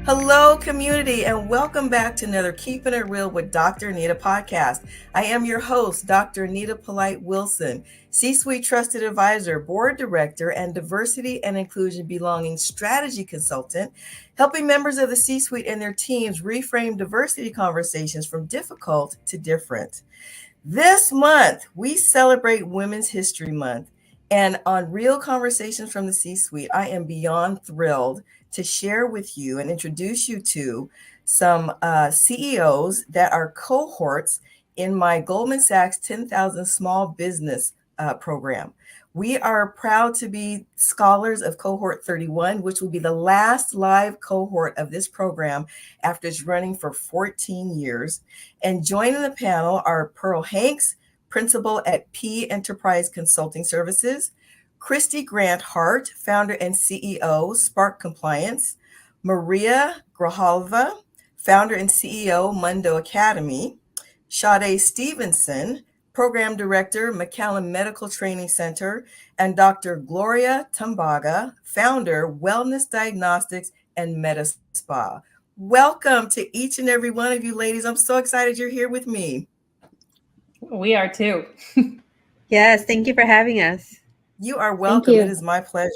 Hello, community, and welcome back to another Keeping It Real with Dr. Anita podcast. I am your host, Dr. Anita Polite Wilson, C-Suite Trusted Advisor, Board Director, and Diversity and Inclusion Belonging Strategy Consultant, helping members of the C-Suite and their teams reframe diversity conversations from difficult to different. This month, we celebrate Women's History Month, and on Real Conversations from the C-Suite, I am beyond thrilled to share with you and introduce you to some CEOs that are cohorts in my Goldman Sachs 10,000 Small Business program. We are proud to be scholars of cohort 31, which will be the last live cohort of this program after it's running for 14 years. And joining the panel are Pearl Hanks, principal at P Enterprise Consulting Services, Kristy Grant-Hart, founder and CEO, Spark Compliance, Marina Grijalva, founder and CEO, Mundo Academy, Sade Stephenson, program director, McKallen Medical Training Center, and Dr. Gloria Tumbaga, founder, Wellness Diagnostics and Medispa. Welcome to each and every one of you ladies. I'm so excited you're here with me. We are too. Yes, thank you for having us. You are welcome. It is my pleasure.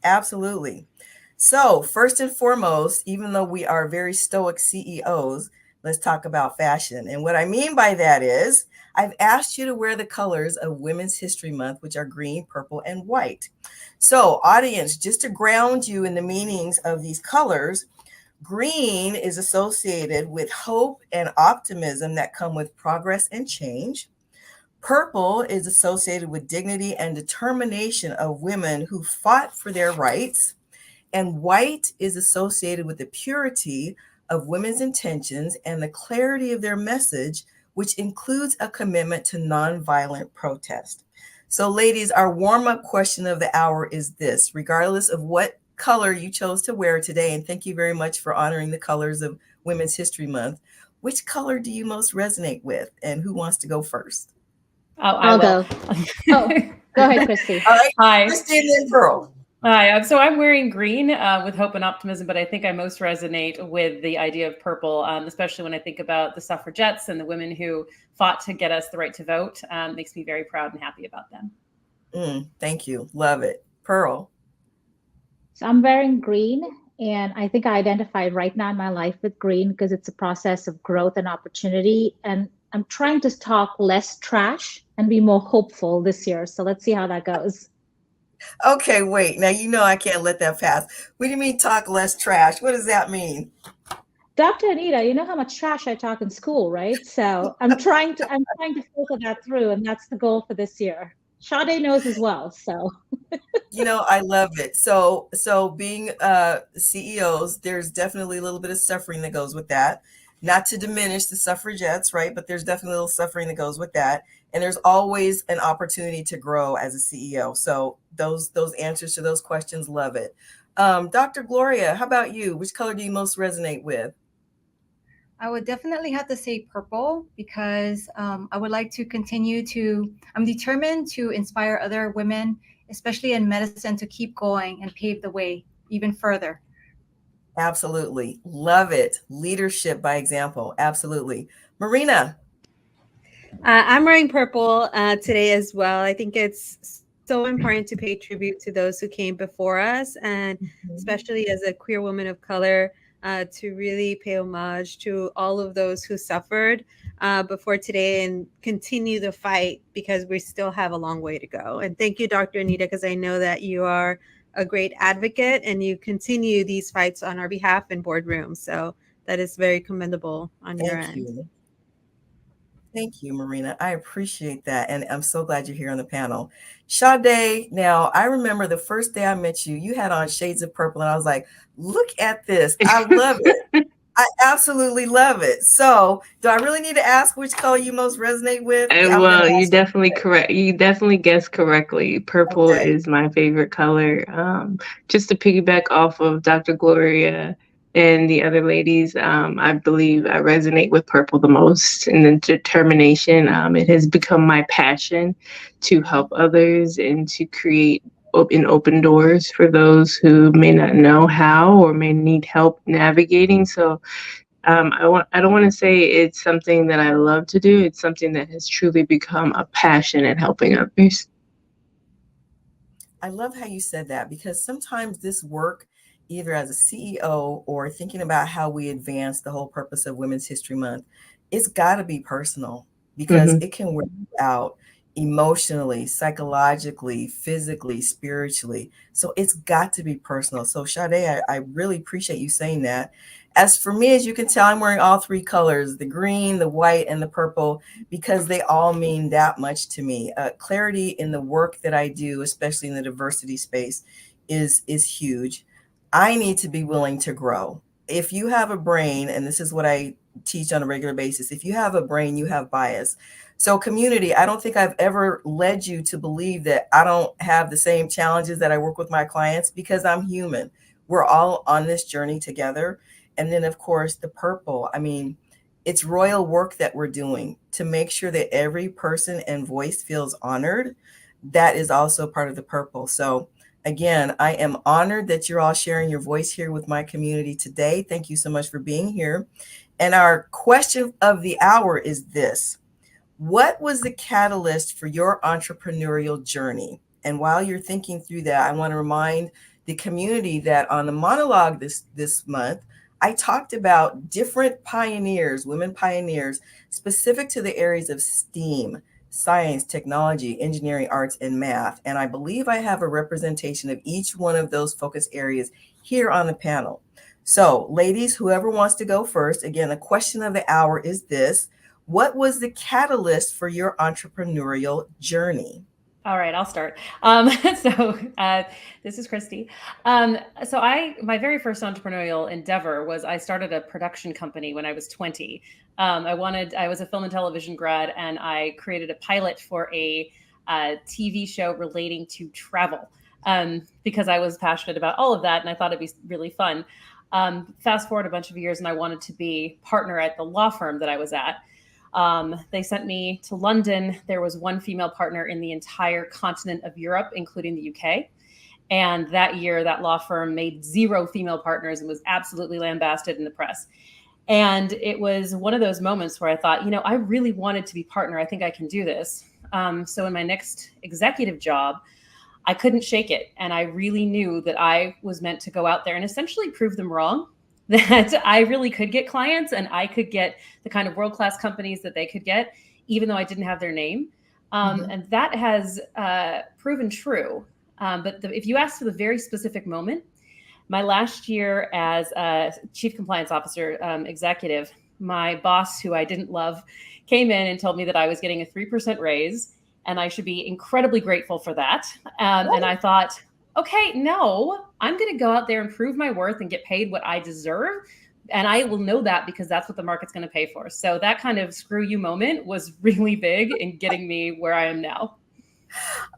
Absolutely. So first and foremost, even though we are very stoic CEOs, let's talk about fashion. And what I mean by that is I've asked you to wear the colors of Women's History Month, which are green, purple, and white. So audience, just to ground you in the meanings of these colors, green is associated with hope and optimism that come with progress and change. Purple is associated with dignity and determination of women who fought for their rights. And white is associated with the purity of women's intentions and the clarity of their message, which includes a commitment to nonviolent protest. So ladies, our warm-up question of the hour is this: regardless of what color you chose to wear today, and thank you very much for honoring the colors of Women's History Month, which color do you most resonate with, and who wants to go first? I'll go. Go ahead, Kristy. All right. Hi. Kristy and then Pearl. Hi. So I'm wearing green with hope and optimism, but I think I most resonate with the idea of purple, especially when I think about the suffragettes and the women who fought to get us the right to vote. Makes me very proud and happy about them. Thank you. Love it. Pearl. So I'm wearing green, and I think I identify right now in my life with green because it's a process of growth and opportunity. And I'm trying to talk less trash and be more hopeful this year. So let's see how that goes. Okay, wait. Now, you know I can't let that pass. What do you mean talk less trash? What does that mean? Dr. Anita, you know how much trash I talk in school, right? So I'm trying to filter that through, and that's the goal for this year. Sade knows as well. So you know, I love it. So being CEOs, there's definitely a little bit of suffering that goes with that. Not to diminish the suffragettes, right? But there's definitely a little suffering that goes with that. And there's always an opportunity to grow as a CEO. So those answers to those questions, love it. Dr. Gloria, how about you? Which color do you most resonate with? I would definitely have to say purple because I would like to continue I'm determined to inspire other women, especially in medicine, to keep going and pave the way even further. Absolutely. Love it. Leadership by example. Absolutely. Marina. I'm wearing purple today as well. I think it's so important to pay tribute to those who came before us, and especially as a queer woman of color, to really pay homage to all of those who suffered before today and continue the fight because we still have a long way to go. And thank you, Dr. Anita, because I know that you are a great advocate and you continue these fights on our behalf in boardrooms. So that is very commendable on your end. Thank you, Marina. I appreciate that. And I'm so glad you're here on the panel. Sade, now I remember the first day I met you, you had on shades of purple and I was like, look at this. I love it. I absolutely love it. So do I really need to ask which color you most resonate with? Well, you definitely correct. You definitely guessed correctly. Purple is my favorite color. Just to piggyback off of Dr. Gloria and the other ladies, I believe I resonate with purple the most, and the determination. It has become my passion to help others and to create in open doors for those who may not know how or may need help navigating. So I don't want to say it's something that I love to do. It's something that has truly become a passion in helping others. I love how you said that, because sometimes this work, either as a CEO or thinking about how we advance the whole purpose of Women's History Month, it's got to be personal, because it can wear you out emotionally, psychologically, physically, spiritually. So it's got to be personal. So Sade, I really appreciate you saying that. As for me, as you can tell, I'm wearing all three colors, the green, the white, and the purple, because they all mean that much to me. Clarity in the work that I do, especially in the diversity space, is huge. I need to be willing to grow. If you have a brain, and this is what I teach on a regular basis, if you have a brain, you have bias. So community, I don't think I've ever led you to believe that I don't have the same challenges that I work with my clients, because I'm human. We're all on this journey together. And then, of course, the purple. I mean, it's royal work that we're doing to make sure that every person and voice feels honored. That is also part of the purple. So again, I am honored that you're all sharing your voice here with my community today. Thank you so much for being here. And our question of the hour is this: what was the catalyst for your entrepreneurial journey? And while you're thinking through that, I want to remind the community that on the monologue this month, I talked about different pioneers, women pioneers, specific to the areas of STEAM, science, technology, engineering, arts, and math. And I believe I have a representation of each one of those focus areas here on the panel. So ladies, whoever wants to go first, again, the question of the hour is this: what was the catalyst for your entrepreneurial journey? All right, I'll start. This is Kristy. My very first entrepreneurial endeavor was I started a production company when I was 20. I was a film and television grad, and I created a pilot for a TV show relating to travel, because I was passionate about all of that, and I thought it'd be really fun. Fast forward a bunch of years, and I wanted to be partner at the law firm that I was at. They sent me to London. There was one female partner in the entire continent of Europe, including the UK. And that year, that law firm made 0 female partners and was absolutely lambasted in the press. And it was one of those moments where I thought, I really wanted to be partner. I think I can do this. So in my next executive job, I couldn't shake it. And I really knew that I was meant to go out there and essentially prove them wrong, that I really could get clients and I could get the kind of world-class companies that they could get, even though I didn't have their name. And that has proven true. But if you ask for the very specific moment, my last year as a chief compliance officer executive, my boss, who I didn't love, came in and told me that I was getting a 3% raise and I should be incredibly grateful for that. And I thought, okay, no, I'm going to go out there and prove my worth and get paid what I deserve. And I will know that because that's what the market's going to pay for. So that kind of screw you moment was really big in getting me where I am now.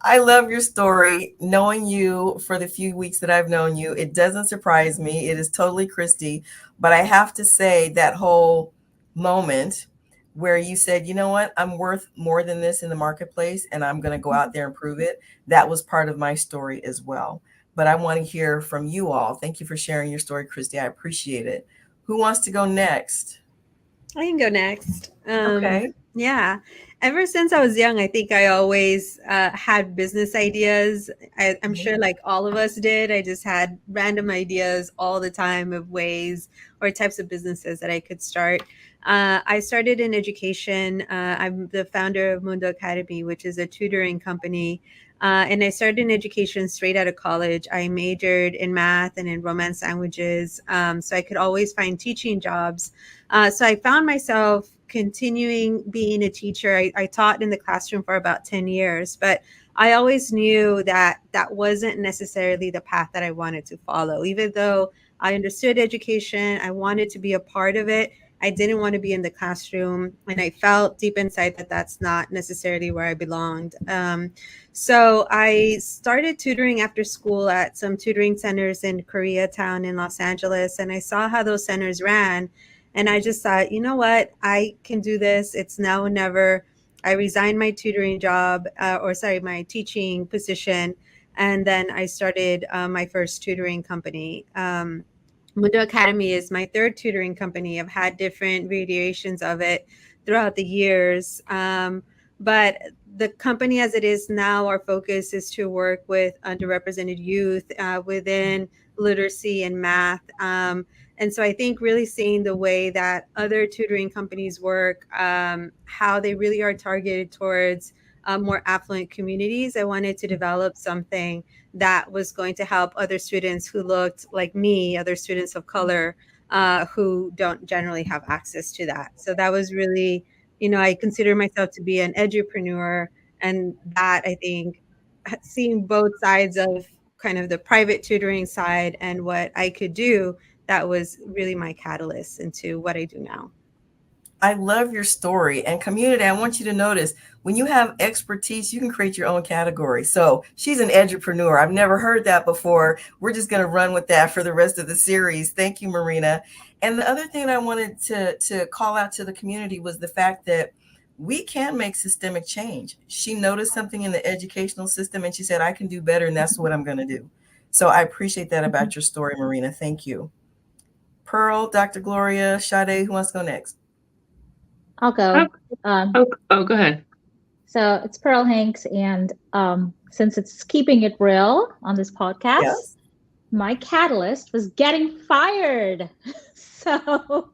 I love your story. Knowing you for the few weeks that I've known you, it doesn't surprise me. It is totally Kristy. But I have to say, that whole moment where you said, you know what, I'm worth more than this in the marketplace, and I'm going to go out there and prove it. That was part of my story as well. But I want to hear from you all. Thank you for sharing your story, Kristy. I appreciate it. Who wants to go next? I can go next. Okay. Yeah. Ever since I was young, I think I always had business ideas. I'm sure like all of us did. I just had random ideas all the time of ways or types of businesses that I could start. I started in education. I'm the founder of Mundo Academy, which is a tutoring company. And I started in education straight out of college. I majored in math and in Romance languages, so I could always find teaching jobs. So I found myself continuing being a teacher. I taught in the classroom for about 10 years, but I always knew that that wasn't necessarily the path that I wanted to follow. Even though I understood education, I wanted to be a part of it. I didn't want to be in the classroom, and I felt deep inside that that's not necessarily where I belonged. So I started tutoring after school at some tutoring centers in Koreatown in Los Angeles, and I saw how those centers ran. And I just thought, you know what, I can do this. It's now or never. I resigned my tutoring job, my teaching position, And then I started my first tutoring company. Mundo Academy is my third tutoring company. I've had different variations of it throughout the years. But the company as it is now, our focus is to work with underrepresented youth within literacy and math. And so I think really seeing the way that other tutoring companies work, how they really are targeted towards more affluent communities, I wanted to develop something that was going to help other students who looked like me, other students of color who don't generally have access to that. So that was really, I consider myself to be an edupreneur, and that I think seeing both sides of kind of the private tutoring side and what I could do, that was really my catalyst into what I do now. I love your story. And community, I want you to notice when you have expertise, you can create your own category. So she's an edupreneur. I've never heard that before. We're just going to run with that for the rest of the series. Thank you, Marina. And the other thing I wanted to call out to the community was the fact that we can make systemic change. She noticed something in the educational system and she said, I can do better. And that's what I'm going to do. So I appreciate that about your story, Marina. Thank you. Pearl, Dr. Gloria, Sade, who wants to go next? I'll go. Go ahead. So it's Pearl Hanks, and since it's keeping it real on this podcast, yes, my catalyst was getting fired. So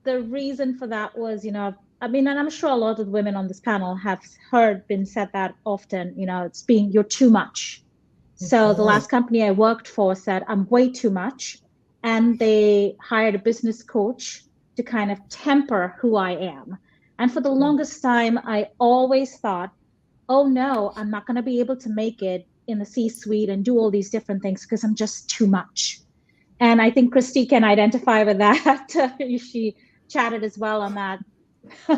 the reason for that was, and I'm sure a lot of the women on this panel have been said that often, you're too much. So the last company I worked for said, I'm way too much. And they hired a business coach to kind of temper who I am. And for the longest time, I always thought, oh no, I'm not going to be able to make it in the C-suite and do all these different things because I'm just too much. And I think Kristy can identify with that. She chatted as well on that.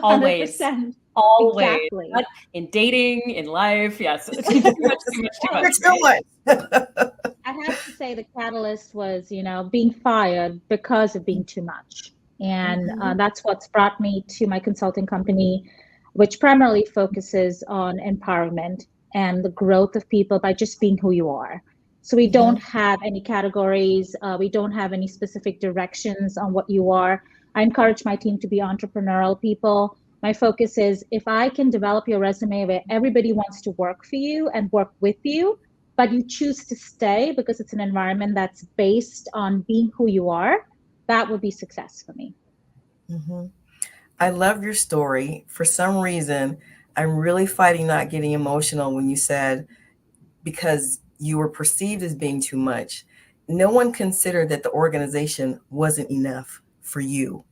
Always. 100%. Always. Exactly. In dating, in life. Yes. Too much. I have to say the catalyst was, being fired because of being too much. And that's what's brought me to my consulting company, which primarily focuses on empowerment and the growth of people by just being who you are. So we don't have any categories. We don't have any specific directions on what you are. I encourage my team to be entrepreneurial people. My focus is if I can develop your resume where everybody wants to work for you and work with you, but you choose to stay because it's an environment that's based on being who you are, that would be success for me. I love your story. For some reason, I'm really fighting not getting emotional when you said, because you were perceived as being too much. No one considered that the organization wasn't enough for you,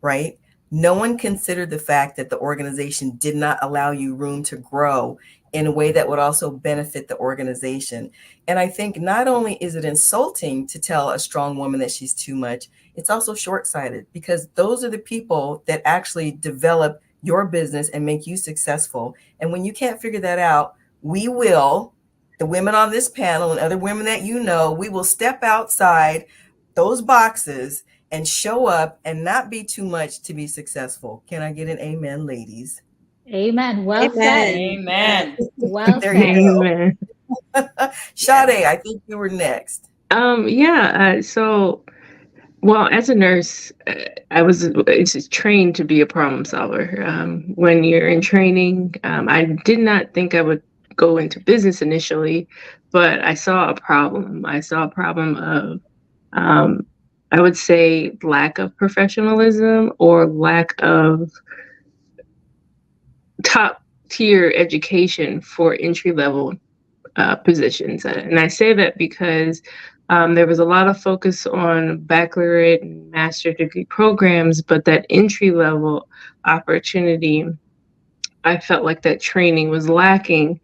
right? No one considered the fact that the organization did not allow you room to grow in a way that would also benefit the organization. And I think not only is it insulting to tell a strong woman that she's too much, it's also short-sighted, because those are the people that actually develop your business and make you successful. And when you can't figure that out, we will, the women on this panel and other women that we will step outside those boxes and show up and not be too much to be successful. Can I get an amen, ladies? Amen. Well said. Amen. Well there said. you go. Amen. Sade, I think you were next. So, well, as a nurse, I was trained to be a problem solver. When you're in training, I did not think I would go into business initially, but I saw a problem. I saw a problem of, I would say, lack of professionalism or lack of top tier education for entry level positions. And I say that because there was a lot of focus on baccalaureate and master's degree programs, but that entry level opportunity, I felt like that training was lacking,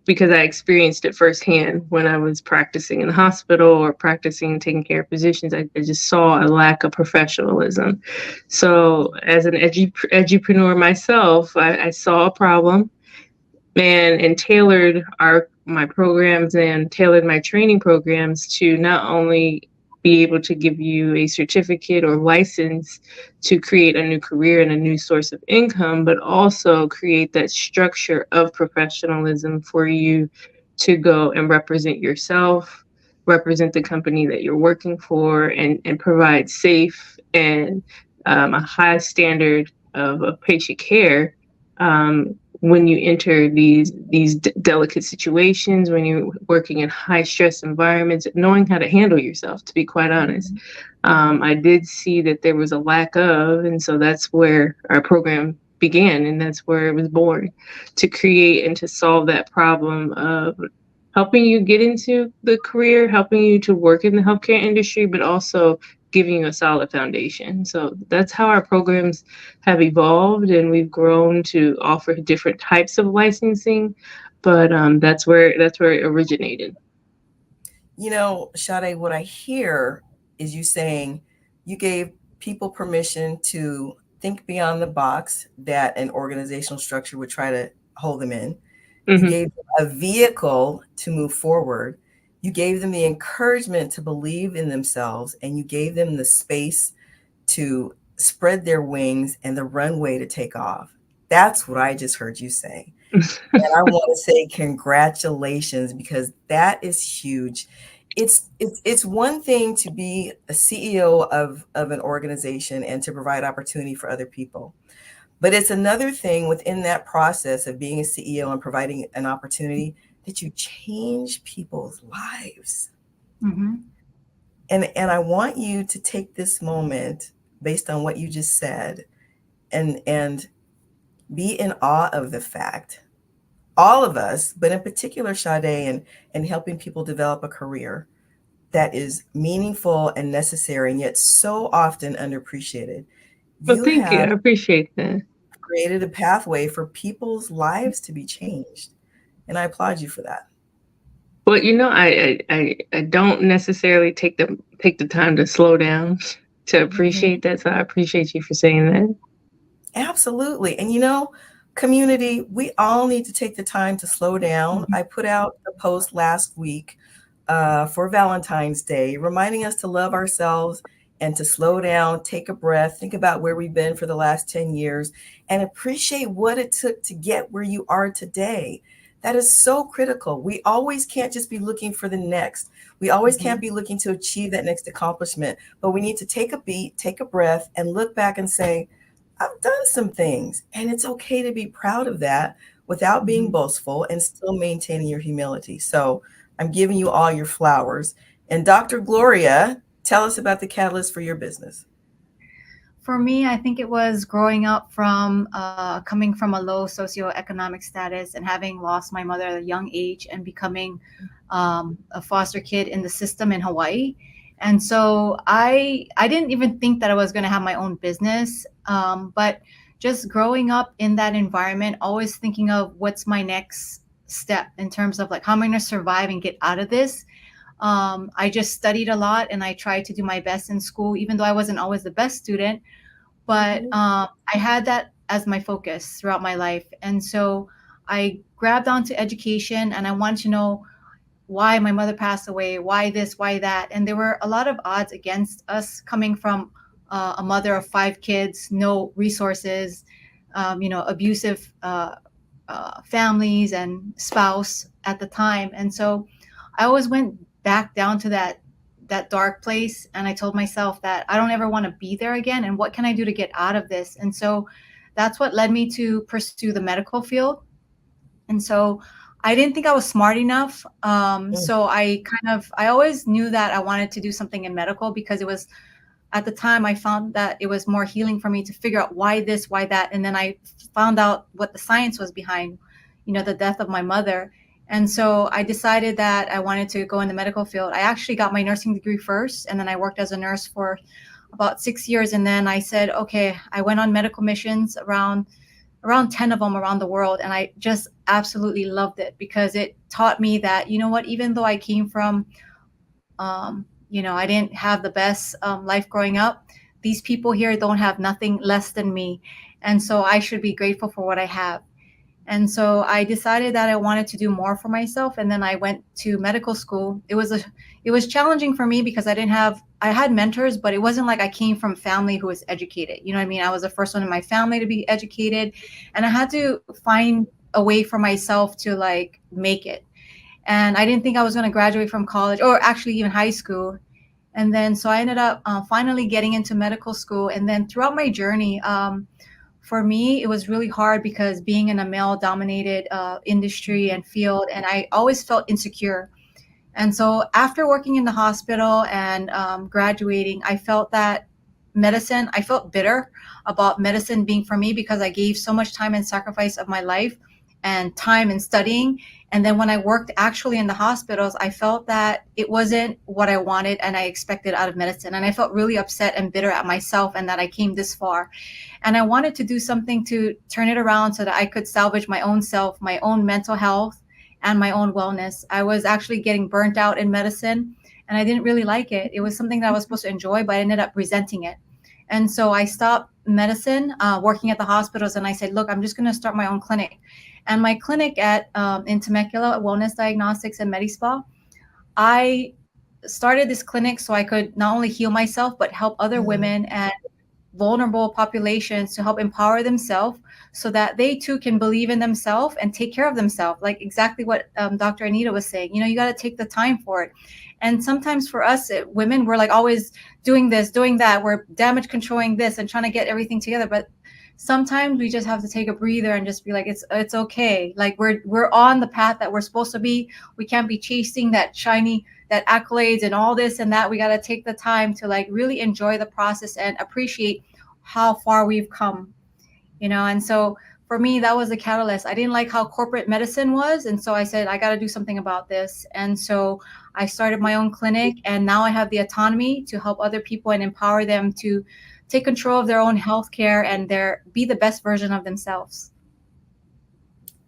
because I experienced it firsthand when I was practicing in the hospital or practicing and taking care of physicians. I just saw a lack of professionalism. So as an edupreneur myself, I saw a problem and tailored my programs and tailored my training programs to not only be able to give you a certificate or license to create a new career and a new source of income, but also create that structure of professionalism for you to go and represent yourself, represent the company that you're working for, and provide safe and a high standard of patient care when you enter these delicate situations, when you're working in high stress environments, knowing how to handle yourself, to be quite honest. I did see that there was a lack of, and so that's where our program began, and that's where it was born, to create and to solve that problem of helping you get into the career, helping you to work in the healthcare industry, but also giving you a solid foundation. So that's how our programs have evolved, and we've grown to offer different types of licensing, but that's where it originated. You know, Sade, what I hear is you saying you gave people permission to think beyond the box that an organizational structure would try to hold them in. You gave them a vehicle to move forward. You gave them the encouragement to believe in themselves, and you gave them the space to spread their wings and the runway to take off. That's what I just heard you say. And I want to say congratulations, because that is huge. It's one thing to be a CEO of an organization and to provide opportunity for other people. But it's another thing within that process of being a CEO and providing an opportunity that you change people's lives. And I want you to take this moment based on what you just said and be in awe of the fact, all of us, but in particular Sade, and helping people develop a career that is meaningful and necessary and yet so often underappreciated. Well, thank you. I appreciate that. Created a pathway for people's lives to be changed. And I applaud you for that. Well, you know, I don't necessarily take the time to slow down to appreciate that. So I appreciate you for saying that. Absolutely. And you know, community, we all need to take the time to slow down. I put out a post last week for Valentine's Day, reminding us to love ourselves and to slow down, take a breath, think about where we've been for the last 10 years, and appreciate what it took to get where you are today. That is so critical. We always can't just be looking for the next. We always can't be looking to achieve that next accomplishment, but we need to take a beat, take a breath, and look back and say, I've done some things, and it's okay to be proud of that without being boastful and still maintaining your humility. So I'm giving you all your flowers. And Dr. Gloria, tell us about the catalyst for your business. For me, I think it was growing up from coming from a low socioeconomic status and having lost my mother at a young age and becoming a foster kid in the system in Hawaii. And so I didn't even think that I was going to have my own business. But just growing up in that environment, always thinking of what's my next step in terms of like, how am I going to survive and get out of this? I just studied a lot and I tried to do my best in school, even though I wasn't always the best student. But I had that as my focus throughout my life. And so I grabbed onto education and I wanted to know why my mother passed away, why this, why that. And there were a lot of odds against us coming from a mother of 5 kids, no resources, abusive families and spouse at the time. And so I always went back down to that dark place. And I told myself that I don't ever want to be there again. And what can I do to get out of this? And so that's what led me to pursue the medical field. And so I didn't think I was smart enough. So I always knew that I wanted to do something in medical because it was, at the time, I found that it was more healing for me to figure out why this, why that. And then I found out what the science was behind, the death of my mother. And so I decided that I wanted to go in the medical field. I actually got my nursing degree first, and then I worked as a nurse for about 6 years. And then I said, okay, I went on medical missions, around 10 of them around the world. And I just absolutely loved it because it taught me that, even though I came from, I didn't have the best life growing up, these people here don't have nothing less than me. And so I should be grateful for what I have. And so I decided that I wanted to do more for myself. And then I went to medical school. It was challenging for me because I had mentors, but it wasn't like I came from family who was educated. You know what I mean? I was the first one in my family to be educated, and I had to find a way for myself to like make it. And I didn't think I was going to graduate from college or actually even high school. And then so I ended up finally getting into medical school. And then throughout my journey, for me, it was really hard because being in a male-dominated industry and field, and I always felt insecure. And so after working in the hospital and graduating, I felt bitter about medicine being for me because I gave so much time and sacrifice of my life and time in studying. And then when I worked actually in the hospitals, I felt that it wasn't what I wanted and I expected out of medicine. And I felt really upset and bitter at myself and that I came this far. And I wanted to do something to turn it around so that I could salvage my own self, my own mental health, and my own wellness. I was actually getting burnt out in medicine and I didn't really like it. It was something that I was supposed to enjoy, but I ended up resenting it. And so I stopped medicine, working at the hospitals, and I said, look, I'm just going to start my own clinic. And my clinic in Temecula, Wellness Diagnostics and Medispa, I started this clinic so I could not only heal myself, but help other women and vulnerable populations to help empower themselves so that they too can believe in themselves and take care of themselves. Like exactly what Dr. Anita was saying, you got to take the time for it. And sometimes for us women, we're like always doing this, doing that. We're damage controlling this and trying to get everything together. But sometimes we just have to take a breather and just be like, it's okay. Like we're on the path that we're supposed to be. We can't be chasing that accolades and all this and that. We got to take the time to like really enjoy the process and appreciate how far we've come, And so for me, that was the catalyst. I didn't like how corporate medicine was. And so I said, I got to do something about this. And so I started my own clinic, and now I have the autonomy to help other people and empower them to take control of their own healthcare and be the best version of themselves.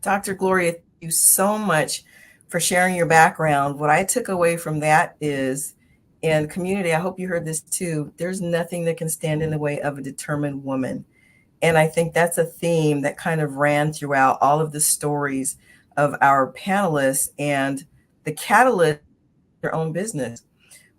Dr. Gloria, thank you so much for sharing your background. What I took away from that is, in community, I hope you heard this too, there's nothing that can stand in the way of a determined woman. And I think that's a theme that kind of ran throughout all of the stories of our panelists and the catalyst of their own business.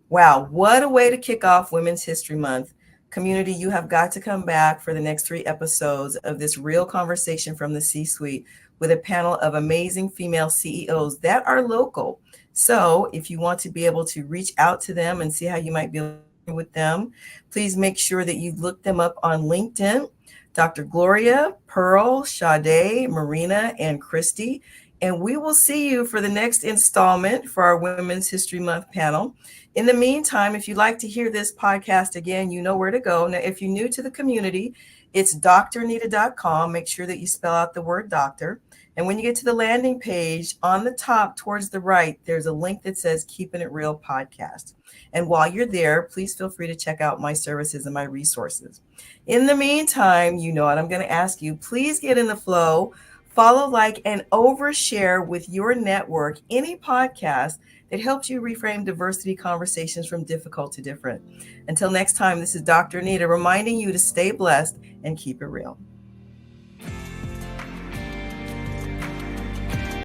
Wow, what a way to kick off Women's History Month. Community, you have got to come back for the next 3 episodes of this real conversation from the C-suite with a panel of amazing female CEOs that are local. So if you want to be able to reach out to them and see how you might be working with them, please make sure that you look them up on LinkedIn. Dr. Gloria, Pearl, Sade, Marina, and Kristy. And we will see you for the next installment for our Women's History Month panel. In the meantime, if you'd like to hear this podcast again, you know where to go. Now, if you're new to the community, it's drnita.com. Make sure that you spell out the word doctor. And when you get to the landing page, on the top towards the right, there's a link that says Keeping It Real Podcast. And while you're there, please feel free to check out my services and my resources. In the meantime, you know what I'm going to ask you. Please get in the flow, follow, like, and overshare with your network any podcast that helps you reframe diversity conversations from difficult to different. Until next time, this is Dr. Anita reminding you to stay blessed and keep it real.